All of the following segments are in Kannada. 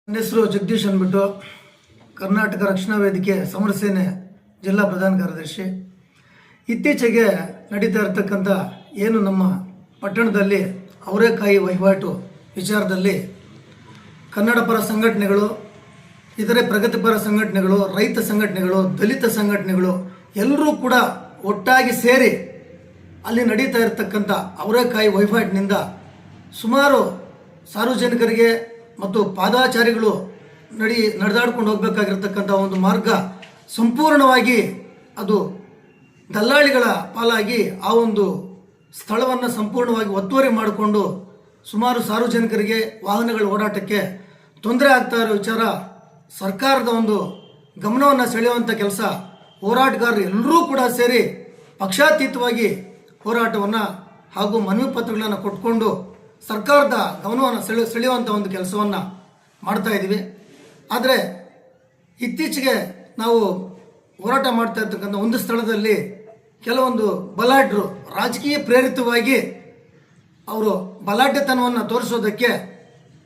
ನನ್ನ ಹೆಸರು ಜಗದೀಶ್ ಅಂದ್ಬಿಟ್ಟು ಕರ್ನಾಟಕ ರಕ್ಷಣಾ ವೇದಿಕೆ ಸಮರ ಸೇನೆ ಜಿಲ್ಲಾ ಪ್ರಧಾನ ಕಾರ್ಯದರ್ಶಿ. ಇತ್ತೀಚೆಗೆ ನಡೀತಾ ಇರತಕ್ಕಂಥ ಏನು ನಮ್ಮ ಪಟ್ಟಣದಲ್ಲಿ ಅವರೇಕಾಯಿ ವಹಿವಾಟು ವಿಚಾರದಲ್ಲಿ ಕನ್ನಡ ಪರ ಸಂಘಟನೆಗಳು, ಇತರೆ ಪ್ರಗತಿಪರ ಸಂಘಟನೆಗಳು, ರೈತ ಸಂಘಟನೆಗಳು, ದಲಿತ ಸಂಘಟನೆಗಳು ಎಲ್ಲರೂ ಕೂಡ ಒಟ್ಟಾಗಿ ಸೇರಿ ಅಲ್ಲಿ ನಡೀತಾ ಇರತಕ್ಕಂಥ ಅವರೇಕಾಯಿ ವಹಿವಾಟಿನಿಂದ ಸುಮಾರು ಸಾರ್ವಜನಿಕರಿಗೆ ಮತ್ತು ಪಾದಾಚಾರಿಗಳು ನಡೆದಾಡ್ಕೊಂಡು ಹೋಗಬೇಕಾಗಿರ್ತಕ್ಕಂಥ ಒಂದು ಮಾರ್ಗ ಸಂಪೂರ್ಣವಾಗಿ ಅದು ದಲ್ಲಾಳಿಗಳ ಪಾಲಾಗಿ ಆ ಒಂದು ಸ್ಥಳವನ್ನು ಸಂಪೂರ್ಣವಾಗಿ ಒತ್ತುವರಿ ಮಾಡಿಕೊಂಡು ಸುಮಾರು ಸಾರ್ವಜನಿಕರಿಗೆ ವಾಹನಗಳ ಓಡಾಟಕ್ಕೆ ತೊಂದರೆ ಆಗ್ತಾ ಇರೋ ವಿಚಾರ ಸರ್ಕಾರದ ಒಂದು ಗಮನವನ್ನು ಸೆಳೆಯುವಂಥ ಕೆಲಸ ಹೋರಾಟಗಾರರು ಎಲ್ಲರೂ ಕೂಡ ಸೇರಿ ಪಕ್ಷಾತೀತವಾಗಿ ಹೋರಾಟವನ್ನು ಹಾಗೂ ಮನವಿ ಪತ್ರಗಳನ್ನು ಕೊಟ್ಕೊಂಡು ಸರ್ಕಾರದ ಗಮನವನ್ನು ಸೆಳೆಯುವಂಥ ಒಂದು ಕೆಲಸವನ್ನು ಮಾಡ್ತಾ ಇದ್ದೀವಿ. ಆದರೆ ಇತ್ತೀಚೆಗೆ ನಾವು ಹೋರಾಟ ಮಾಡ್ತಾ ಇರ್ತಕ್ಕಂಥ ಒಂದು ಸ್ಥಳದಲ್ಲಿ ಕೆಲವೊಂದು ಬಲಾಢ್ಯರು ರಾಜಕೀಯ ಪ್ರೇರಿತವಾಗಿ ಅವರು ಬಲಾಢ್ಯತನವನ್ನು ತೋರಿಸೋದಕ್ಕೆ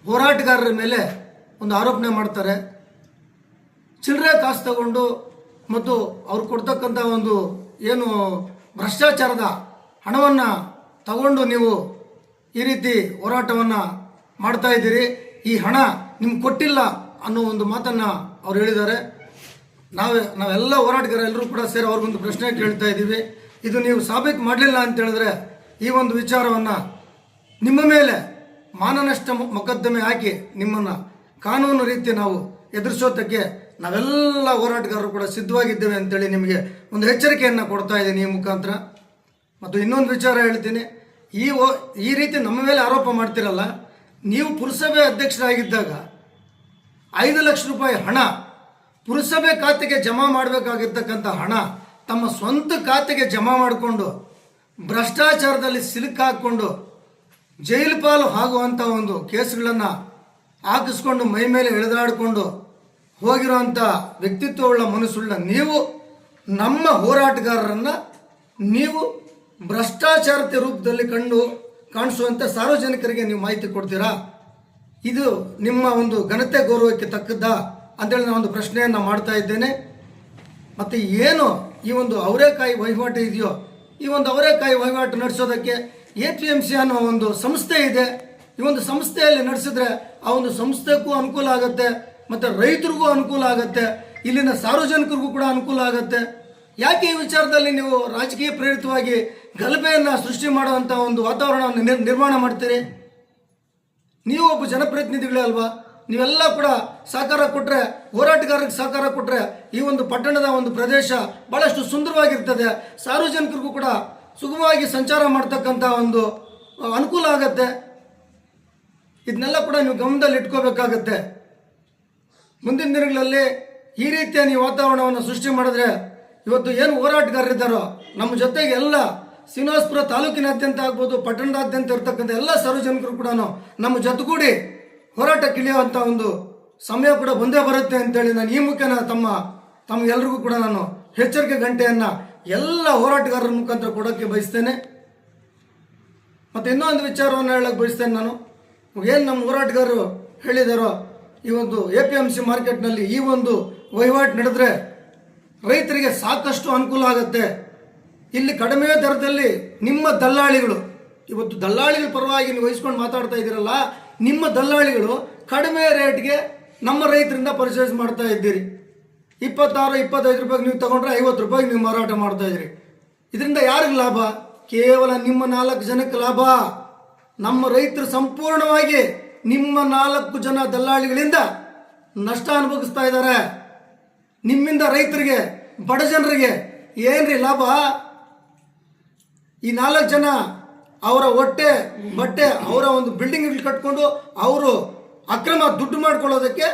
ಹೋರಾಟಗಾರರ ಮೇಲೆ ಒಂದು ಆರೋಪಣೆ ಮಾಡ್ತಾರೆ. ಚಿಲ್ಲರೆ ಕಾಸು ತಗೊಂಡು ಮತ್ತು ಅವ್ರು ಕೊಡ್ತಕ್ಕಂಥ ಒಂದು ಏನು ಭ್ರಷ್ಟಾಚಾರದ ಹಣವನ್ನು ತಗೊಂಡು ನೀವು ಈ ರೀತಿ ಹೋರಾಟವನ್ನು ಮಾಡ್ತಾ ಇದ್ದೀರಿ, ಈ ಹಣ ನಿಮ್ಗೆ ಕೊಟ್ಟಿಲ್ಲ ಅನ್ನೋ ಒಂದು ಮಾತನ್ನು ಅವ್ರು ಹೇಳಿದ್ದಾರೆ. ನಾವೆಲ್ಲ ಹೋರಾಟಗಾರ ಎಲ್ಲರೂ ಕೂಡ ಸೇರಿ ಅವ್ರಿಗೊಂದು ಪ್ರಶ್ನೆ ಕೇಳ್ತಾ ಇದ್ದೀವಿ. ಇದು ನೀವು ಸಾಬೀತು ಮಾಡಲಿಲ್ಲ ಅಂತ ಹೇಳಿದ್ರೆ ಈ ಒಂದು ವಿಚಾರವನ್ನು ನಿಮ್ಮ ಮೇಲೆ ಮಾನನಷ್ಟ ಮೊಕದ್ದಮೆ ಹಾಕಿ ನಿಮ್ಮನ್ನು ಕಾನೂನು ರೀತಿ ನಾವು ಎದುರಿಸೋದಕ್ಕೆ ನಾವೆಲ್ಲ ಹೋರಾಟಗಾರರು ಕೂಡ ಸಿದ್ಧವಾಗಿದ್ದೇವೆ ಅಂತೇಳಿ ನಿಮಗೆ ಒಂದು ಎಚ್ಚರಿಕೆಯನ್ನು ಕೊಡ್ತಾ ಇದ್ದೀನಿ ಈ ಮುಖಾಂತರ. ಮತ್ತು ಇನ್ನೊಂದು ವಿಚಾರ ಹೇಳ್ತೀನಿ, ಈ ರೀತಿ ನಮ್ಮ ಮೇಲೆ ಆರೋಪ ಮಾಡ್ತಿರಲ್ಲ, ನೀವು ಪುರಸಭೆ ಅಧ್ಯಕ್ಷರಾಗಿದ್ದಾಗ 5 ಲಕ್ಷ ರೂಪಾಯಿ ಹಣ ಪುರಸಭೆ ಖಾತೆಗೆ ಜಮಾ ಮಾಡಬೇಕಾಗಿರ್ತಕ್ಕಂಥ ಹಣ ತಮ್ಮ ಸ್ವಂತ ಖಾತೆಗೆ ಜಮಾ ಮಾಡಿಕೊಂಡು ಭ್ರಷ್ಟಾಚಾರದಲ್ಲಿ ಸಿಲುಕಾಕೊಂಡು ಜೈಲು ಪಾಲು ಆಗುವಂಥ ಒಂದು ಕೇಸುಗಳನ್ನು ಹಾಕಿಸ್ಕೊಂಡು ಮೈ ಮೇಲೆ ಎಳೆದಾಡಿಕೊಂಡು ಹೋಗಿರುವಂಥ ವ್ಯಕ್ತಿತ್ವವುಳ್ಳ ಮನಸ್ಸುಳ್ಳ ನೀವು ನಮ್ಮ ಹೋರಾಟಗಾರರನ್ನು ನೀವು ಭ್ರಷ್ಟಾಚಾರತೆ ರೂಪದಲ್ಲಿ ಕಾಣಿಸುವಂಥ ಸಾರ್ವಜನಿಕರಿಗೆ ನೀವು ಮಾಹಿತಿ ಕೊಡ್ತೀರಾ? ಇದು ನಿಮ್ಮ ಒಂದು ಘನತೆ ಗೌರವಕ್ಕೆ ತಕ್ಕದ್ದಾ ಅಂತೇಳಿ ನಾನು ಒಂದು ಪ್ರಶ್ನೆಯನ್ನು ಮಾಡ್ತಾ ಇದ್ದೇನೆ. ಮತ್ತು ಏನು ಈ ಒಂದು ಅವರೇಕಾಯಿ ವಹಿವಾಟು ಇದೆಯೋ, ಈ ಒಂದು ಅವರೇಕಾಯಿ ವಹಿವಾಟು ನಡೆಸೋದಕ್ಕೆ APMC ಅನ್ನೋ ಒಂದು ಸಂಸ್ಥೆ ಇದೆ. ಈ ಒಂದು ಸಂಸ್ಥೆಯಲ್ಲಿ ನಡೆಸಿದ್ರೆ ಆ ಒಂದು ಸಂಸ್ಥೆಗೂ ಅನುಕೂಲ ಆಗುತ್ತೆ, ಮತ್ತು ರೈತರಿಗೂ ಅನುಕೂಲ ಆಗುತ್ತೆ, ಇಲ್ಲಿನ ಸಾರ್ವಜನಿಕರಿಗೂ ಕೂಡ ಅನುಕೂಲ ಆಗುತ್ತೆ. ಯಾಕೆ ಈ ವಿಚಾರದಲ್ಲಿ ನೀವು ರಾಜಕೀಯ ಪ್ರೇರಿತವಾಗಿ ಗಲಭೆಯನ್ನು ಸೃಷ್ಟಿ ಮಾಡುವಂಥ ಒಂದು ವಾತಾವರಣವನ್ನು ನಿರ್ಮಾಣ ಮಾಡ್ತೀರಿ? ನೀವು ಒಬ್ಬ ಜನಪ್ರತಿನಿಧಿಗಳೇ ಅಲ್ವಾ? ನೀವೆಲ್ಲ ಕೂಡ ಸಹಕಾರ ಕೊಟ್ಟರೆ, ಹೋರಾಟಗಾರರಿಗೆ ಸಹಕಾರ ಕೊಟ್ಟರೆ ಈ ಒಂದು ಪಟ್ಟಣದ ಒಂದು ಪ್ರದೇಶ ಭಾಳಷ್ಟು ಸುಂದರವಾಗಿರ್ತದೆ, ಸಾರ್ವಜನಿಕರಿಗೂ ಕೂಡ ಸುಗಮವಾಗಿ ಸಂಚಾರ ಮಾಡ್ತಕ್ಕಂಥ ಒಂದು ಅನುಕೂಲ ಆಗತ್ತೆ. ಇದನ್ನೆಲ್ಲ ಕೂಡ ನೀವು ಗಮನದಲ್ಲಿ ಇಟ್ಕೋಬೇಕಾಗತ್ತೆ. ಮುಂದಿನ ದಿನಗಳಲ್ಲಿ ಈ ರೀತಿಯ ನೀವು ವಾತಾವರಣವನ್ನು ಸೃಷ್ಟಿ ಮಾಡಿದ್ರೆ ಇವತ್ತು ಏನು ಹೋರಾಟಗಾರರಿದ್ದಾರೋ ನಮ್ಮ ಜೊತೆಗೆ ಎಲ್ಲ ಶ್ರೀನಿವಾಸಪುರ ತಾಲೂಕಿನಾದ್ಯಂತ ಆಗ್ಬೋದು, ಪಟ್ಟಣದಾದ್ಯಂತ ಇರ್ತಕ್ಕಂಥ ಎಲ್ಲ ಸಾರ್ವಜನಿಕರು ಕೂಡ ನಮ್ಮ ಜೊತೆಗೂಡಿ ಹೋರಾಟಕ್ಕಿಳಿಯುವಂಥ ಒಂದು ಸಮಯ ಕೂಡ ಬಂದೇ ಬರುತ್ತೆ ಅಂತೇಳಿ ನಾನು ಈ ಮುಖೇನ ತಮ್ಗೆಲ್ರಿಗೂ ಕೂಡ ನಾನು ಎಚ್ಚರಿಕೆ ಗಂಟೆಯನ್ನು ಎಲ್ಲ ಹೋರಾಟಗಾರರ ಮುಖಾಂತರ ಕೊಡೋಕ್ಕೆ ಬಯಸ್ತೇನೆ. ಮತ್ತು ಇನ್ನೊಂದು ವಿಚಾರವನ್ನು ಹೇಳಕ್ಕೆ ಬಯಸ್ತೇನೆ. ನಾನು ಏನು ನಮ್ಮ ಹೋರಾಟಗಾರರು ಹೇಳಿದಾರೋ, ಈ ಒಂದು APMC ಮಾರ್ಕೆಟ್ನಲ್ಲಿ ಈ ಒಂದು ವಹಿವಾಟು ನಡೆದ್ರೆ ರೈತರಿಗೆ ಸಾಕಷ್ಟು ಅನುಕೂಲ ಆಗುತ್ತೆ. ಇಲ್ಲಿ ಕಡಿಮೆ ದರದಲ್ಲಿ ನಿಮ್ಮ ದಲ್ಲಾಳಿಗಳು, ಇವತ್ತು ದಲ್ಲಾಳಿಗಳ ಪರವಾಗಿ ನೀವು ವಹಿಸ್ಕೊಂಡು ಮಾತಾಡ್ತಾ ಇದ್ದೀರಲ್ಲ, ನಿಮ್ಮ ದಲ್ಲಾಳಿಗಳು ಕಡಿಮೆ ರೇಟ್ಗೆ ನಮ್ಮ ರೈತರಿಂದ ಪರ್ಚೇಸ್ ಮಾಡ್ತಾ ಇದ್ದೀರಿ. 26-25 ರೂಪಾಯಿಗೆ ನೀವು ತಗೊಂಡ್ರೆ 50 ರೂಪಾಯಿಗೆ ನೀವು ಮಾರಾಟ ಮಾಡ್ತಾ ಇದ್ದೀರಿ. ಇದರಿಂದ ಯಾರಿಗೆ ಲಾಭ? ಕೇವಲ ನಿಮ್ಮ 4 ಜನಕ್ಕೆ ಲಾಭ. ನಮ್ಮ ರೈತರು ಸಂಪೂರ್ಣವಾಗಿ ನಿಮ್ಮ 4 ಜನ ದಲ್ಲಾಳಿಗಳಿಂದ ನಷ್ಟ ಅನುಭವಿಸ್ತಾ ಇದ್ದಾರೆ. ನಿಮ್ಮಿಂದ ರೈತರಿಗೆ, ಬಡ ಜನರಿಗೆ ಏನ್ರಿ ಲಾಭ? ಈ 4 ಜನ ಅವರ ಹೊಟ್ಟೆ ಬಟ್ಟೆ, ಅವರ ಒಂದು ಬಿಲ್ಡಿಂಗ್ ಕಟ್ಕೊಂಡು ಅವರು ಅಕ್ರಮ ದುಡ್ಡು ಮಾಡ್ಕೊಳ್ಳೋದಕ್ಕೆ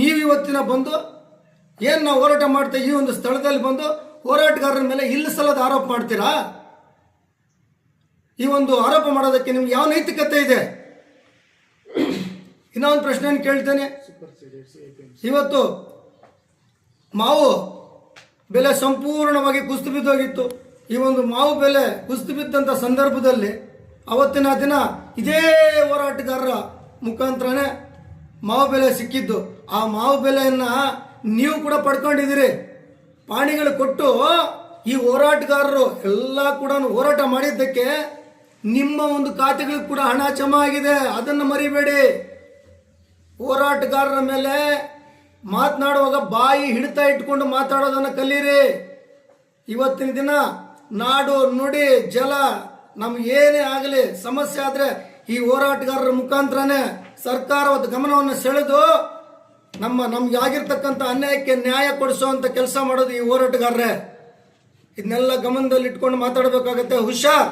ನೀವು ಇವತ್ತಿನ ಬಂದು ಏನು ನಾವು ಹೋರಾಟ ಮಾಡ್ತಾ ಈ ಒಂದು ಸ್ಥಳದಲ್ಲಿ ಬಂದು ಹೋರಾಟಗಾರರ ಮೇಲೆ ಇಲ್ಲಿಸಲ್ಲದ ಆರೋಪ ಮಾಡ್ತೀರಾ? ಈ ಒಂದು ಆರೋಪ ಮಾಡೋದಕ್ಕೆ ನಿಮ್ಗೆ ಯಾವ ನೈತಿಕತೆ ಇದೆ? ಇನ್ನೊಂದು ಪ್ರಶ್ನೆಯನ್ನು ಕೇಳ್ತೇನೆ. ಇವತ್ತು ಮಾವು ಬೆಲೆ ಸಂಪೂರ್ಣವಾಗಿ ಕುಸಿದು ಬಿದ್ದೋಗಿತ್ತು. ಈ ಒಂದು ಮಾವು ಬೆಲೆ ಕುಸಿದು ಬಿದ್ದಂಥ ಸಂದರ್ಭದಲ್ಲಿ ಅವತ್ತಿನ ದಿನ ಇದೇ ಹೋರಾಟಗಾರರ ಮುಖಾಂತರನೇ ಮಾವು ಬೆಲೆ ಸಿಕ್ಕಿದ್ದು. ಆ ಮಾವು ಬೆಲೆಯನ್ನು ನೀವು ಕೂಡ ಪಡ್ಕೊಂಡಿದ್ದೀರಿ. ಪಾಣಿಗಳು ಕೊಟ್ಟು ಈ ಹೋರಾಟಗಾರರು ಎಲ್ಲ ಕೂಡ ಹೋರಾಟ ಮಾಡಿದ್ದಕ್ಕೆ ನಿಮ್ಮ ಒಂದು ಖಾತೆಗಳಿಗೆ ಕೂಡ ಹಣ ಜಮಾ ಆಗಿದೆ. ಅದನ್ನು ಮರಿಬೇಡಿ. ಹೋರಾಟಗಾರರ ಮೇಲೆ ಮಾತನಾಡುವಾಗ ಬಾಯಿ ಹಿಡಿತಾ ಇಟ್ಕೊಂಡು ಮಾತಾಡೋದನ್ನು ಕಲೀರಿ. ಇವತ್ತಿನ ದಿನ ನಾಡು ನುಡಿ ಜಲ ನಮ್ಗೆ ಏನೇ ಆಗಲಿ ಸಮಸ್ಯೆ ಆದರೆ ಈ ಹೋರಾಟಗಾರರ ಮುಖಾಂತರನೇ ಸರ್ಕಾರದ ಗಮನವನ್ನು ಸೆಳೆದು ನಮ್ಗೆ ಆಗಿರ್ತಕ್ಕಂಥ ಅನ್ಯಾಯಕ್ಕೆ ನ್ಯಾಯ ಕೊಡಿಸುವಂಥ ಕೆಲಸ ಮಾಡೋದು ಈ ಹೋರಾಟಗಾರರೇ. ಇದನ್ನೆಲ್ಲ ಗಮನದಲ್ಲಿ ಇಟ್ಕೊಂಡು ಮಾತಾಡಬೇಕಾಗತ್ತೆ. ಹುಷಾರ್.